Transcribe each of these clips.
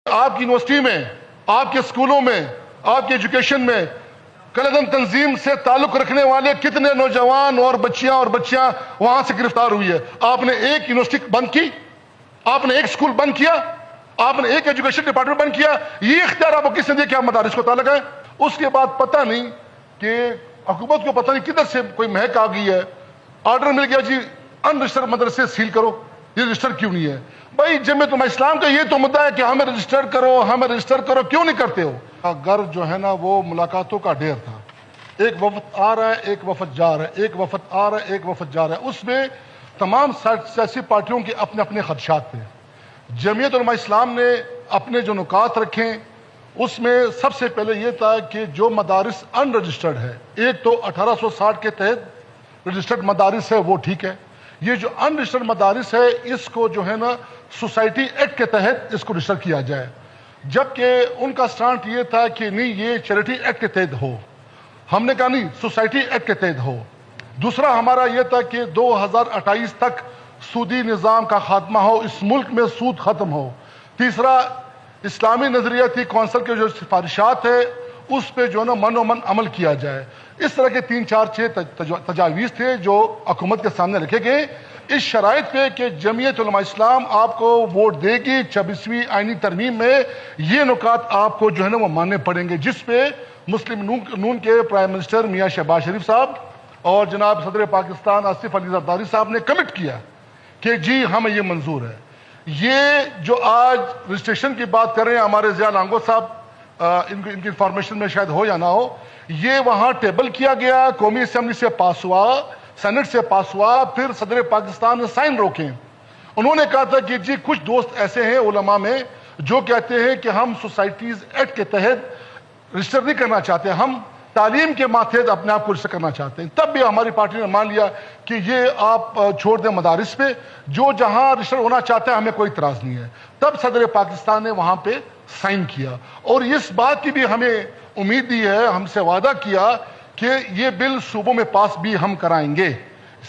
آپ کی یونیورسٹی میں، آپ کے اسکولوں میں، آپ کی ایجوکیشن میں کلعدم تنظیم سے تعلق رکھنے والے کتنے نوجوان اور بچیاں وہاں سے گرفتار ہوئی ہے؟ آپ نے ایک یونیورسٹی بند کی، آپ نے ایک اسکول بند کیا، آپ نے ایک ایجوکیشن ڈپارٹمنٹ بند کیا. یہ اختیار آپ کو کس نے دیا کہ آپ مدارس کو تعلق ہے؟ اس کے بعد پتہ نہیں کہ حکومت کو پتہ نہیں کدھر سے کوئی مہک آ گئی ہے، آرڈر مل گیا جی ان رجسٹرڈ مدرسے سیل کرو. یہ رجسٹر کیوں نہیں ہے بھائی؟ جمعیت علماء اسلام کا یہ تو مدعا ہے کہ ہمیں رجسٹر کرو، کیوں نہیں کرتے ہو؟ گھر جو ہے نا وہ ملاقاتوں کا ڈھیر تھا. ایک وفد آ رہا ہے، ایک وفد جا رہا ہے، ایک وفد آ رہا ہے، ایک وفد جا رہا ہے. اس میں تمام سیاسی پارٹیوں کے اپنے اپنے خدشات تھے. جمعیت علماء اسلام نے اپنے جو نکات رکھے اس میں سب سے پہلے یہ تھا کہ جو مدارس ان رجسٹرڈ ہے، ایک تو 1860 کے تحت رجسٹرڈ مدارس ہے وہ ٹھیک ہے. یہ جو ان رجسٹرڈ مدارس ہے اس کو جو ہے نا سوسائٹی ایکٹ کے تحت اس کو رجسٹر کیا جائے، جبکہ ان کا سٹانٹ یہ تھا کہ نہیں یہ چیریٹی ایکٹ کے تحت ہو. ہم نے کہا نہیں سوسائٹی ایکٹ کے تحت ہو. دوسرا ہمارا یہ تھا کہ 2028 تک سودی نظام کا خاتمہ ہو، اس ملک میں سود ختم ہو. تیسرا اسلامی نظریاتی کونسل کے جو سفارشات ہے اس پہ جو ہے نا من و من عمل کیا جائے. اس طرح کے 3-4-6 تجاویز تھے جو حکومت کے سامنے رکھے گئے اس شرائط پہ کہ جمعیت علماء اسلام آپ کو ووٹ دے گی 26ویں آئینی ترمیم میں. یہ نکات آپ کو جو ہے نا وہ ماننے پڑیں گے، جس پہ مسلم نون کے پرائم منسٹر میاں شہباز شریف صاحب اور جناب صدر پاکستان آصف علی زرداری صاحب نے کمٹ کیا کہ جی ہمیں یہ منظور ہے. یہ جو آج رجسٹریشن کی بات کر رہے ہیں ہمارے ضیاء لانگو صاحب، ان کی انفارمیشن میں شاید ہو یا نہ ہو، یہ وہاں ٹیبل کیا گیا، قومی اسمبلی سے پاس ہوا، سینٹ سے پاس ہوا، پھر صدر پاکستان نے سائن روکے. انہوں نے کہا تھا کہ جی کچھ دوست ایسے ہیں علماء میں جو کہتے ہیں کہ ہم سوسائٹیز ایکٹ کے تحت رجسٹر نہیں کرنا چاہتے، ہم تعلیم کے ماتحت اپنے آپ کو رجسٹر کرنا چاہتے ہیں. تب بھی ہماری پارٹی نے مان لیا کہ یہ آپ چھوڑ دیں مدارس پہ، جو جہاں رجسٹر ہونا چاہتا ہے ہمیں کوئی اعتراض نہیں ہے. تب صدر پاکستان نے وہاں پہ سائن کیا اور اس بات کی بھی ہمیں امید دی ہے، ہم سے وعدہ کیا کہ یہ بل صوبوں میں پاس بھی ہم کرائیں گے.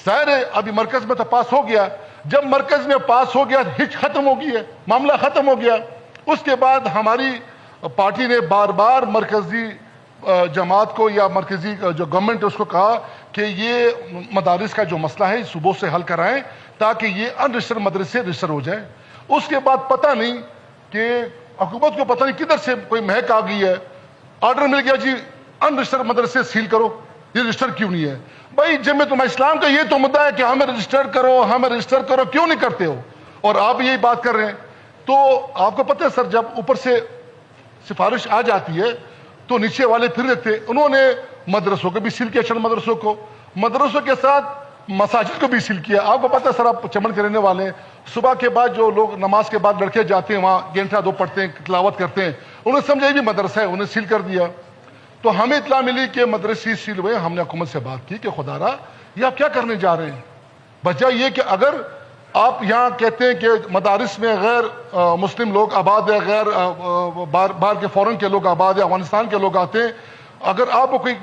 ظاہر ہے ابھی مرکز میں تو پاس ہو گیا، جب مرکز میں پاس ہو گیا ہچ ختم ہو گئی ہے، معاملہ ختم ہو گیا. اس کے بعد ہماری پارٹی نے بار بار مرکزی جماعت کو یا مرکزی جو گورنمنٹ ہے اس کو کہا کہ یہ مدارس کا جو مسئلہ ہے صوبوں سے حل کرائیں تاکہ یہ ان رجسٹرڈ مدرسے رجسٹر ہو جائیں. اس کے بعد پتہ نہیں کہ حکومت کو پتہ نہیں کدھر سے کوئی مہک آ گئی ہے، آرڈر مل گیا جی ان رجسٹرڈ مدرسے سیل کرو. یہ رجسٹر کیوں نہیں ہے بھائی؟ جمعیت علماء اسلام کا یہ تو مدعا ہے کہ ہمیں رجسٹر کرو، کیوں نہیں کرتے ہو؟ اور آپ یہی بات کر رہے ہیں. تو آپ کو پتہ ہے سر، جب اوپر سے سفارش آ جاتی ہے تو نیچے والے پھر دیکھتے. انہوں نے مدرسوں کو بھی سیل کیا، چند مدرسوں کے ساتھ مساجد کو بھی سیل کیا. آپ کو پتہ ہے سر، آپ چمن کے رہنے والے ہیں، صبح کے بعد جو لوگ نماز کے بعد لڑکے جاتے ہیں وہاں گھنٹہ 2 پڑھتے ہیں، تلاوت کرتے ہیں، انہوں نے سمجھا یہ بھی مدرسہ ہے، انہیں سیل کر دیا. تو ہمیں اطلاع ملی کہ مدرسے سیل ہوئے. ہم نے حکومت سے بات کی کہ خدا را یہ آپ کیا کرنے جا رہے ہیں؟ بجائے یہ کہ اگر آپ یہاں کہتے ہیں کہ مدارس میں غیر مسلم لوگ آباد ہے، غیر باہر کے فورن کے لوگ آباد ہے، افغانستان کے لوگ آتے ہیں، اگر آپ کو کوئی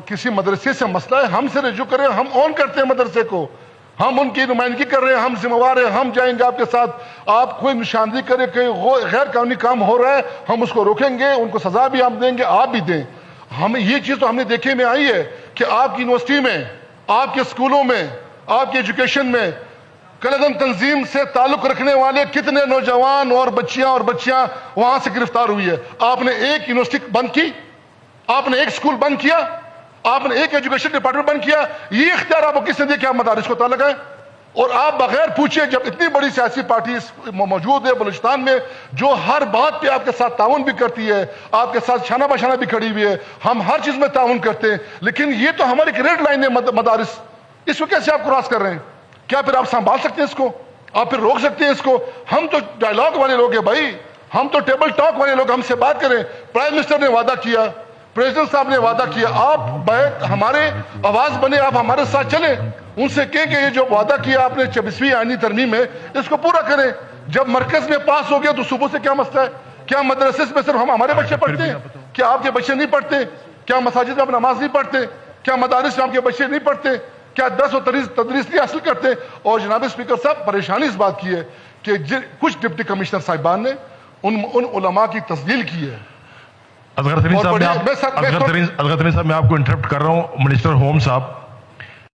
کسی مدرسے سے مسئلہ ہے ہم سے رجوع کریں، ہم اون کرتے ہیں مدرسے کو، ہم ان کی نمائندگی کر رہے ہیں، ہم ذمہ وار ہیں، ہم جائیں گے آپ کے ساتھ. آپ کوئی نشاندہی کرے کہ غیر قانونی کام ہو رہا ہے ہم اس کو روکیں گے، ان کو سزا بھی ہم دیں گے، آپ بھی دیں. ہمیں یہ چیز تو ہم نے دیکھے میں آئی ہے کہ آپ کی یونیورسٹی میں، آپ کے اسکولوں میں، آپ کی ایجوکیشن میں کلعدم تنظیم سے تعلق رکھنے والے کتنے نوجوان اور بچیاں وہاں سے گرفتار ہوئی ہے. آپ نے ایک یونیورسٹی بند کی، آپ نے ایک اسکول بند کیا، آپ نے ایک ایجوکیشن ڈپارٹمنٹ بند کیا. یہ اختیار آپ کو کس نے دیا کہ آپ مدارس کو تعلق ہے؟ اور آپ بغیر پوچھے، جب اتنی بڑی سیاسی پارٹی موجود ہے بلوچستان میں جو ہر بات پہ آپ کے ساتھ تعاون بھی کرتی ہے، آپ کے ساتھ شانہ بشانہ بھی کھڑی ہوئی ہے، ہم ہر چیز میں تعاون کرتے ہیں، لیکن یہ تو ہماری ایک ریڈ لائن ہے مدارس، اس کو کیسے آپ کراس کر رہے ہیں؟ کیا پھر آپ سنبھال سکتے ہیں اس کو؟ آپ پھر روک سکتے ہیں اس کو؟ ہم تو ڈائلاگ والے لوگ ہیں بھائی، ہم تو ٹیبل ٹاک والے لوگ، ہم سے بات کریں. پرائم منسٹر نے وعدہ کیا، پریزیڈنٹ صاحب نے وعدہ کیا، آپ ہمارے آواز بنے، آپ ہمارے ساتھ چلیں، ان سے کہیں کہ یہ جو وعدہ کیا آپ نے 26ویں آئینی ترمیم میں اس کو پورا کریں. جب مرکز میں پاس ہو گیا تو صوبوں سے کیا مسئلہ ہے؟ کیا مدرسے میں صرف ہمارے بچے پڑھتے ہیں؟ کیا آپ کے بچے نہیں پڑھتے؟ کیا مساجد میں آپ نماز نہیں پڑھتے؟ کیا مدارس میں آپ کے بچے نہیں پڑھتے؟ کیا درس و تدریس نہیں حاصل کرتے؟ اور جناب اسپیکر صاحب، پریشانی اس بات کی ہے کہ کچھ ڈپٹی کمشنر صاحبان نے ان علماء کی تسجیل کی ہے. اصغر ترین صاحب میں آپ کو انٹرپٹ کر رہا ہوں. منسٹر ہوم صاحب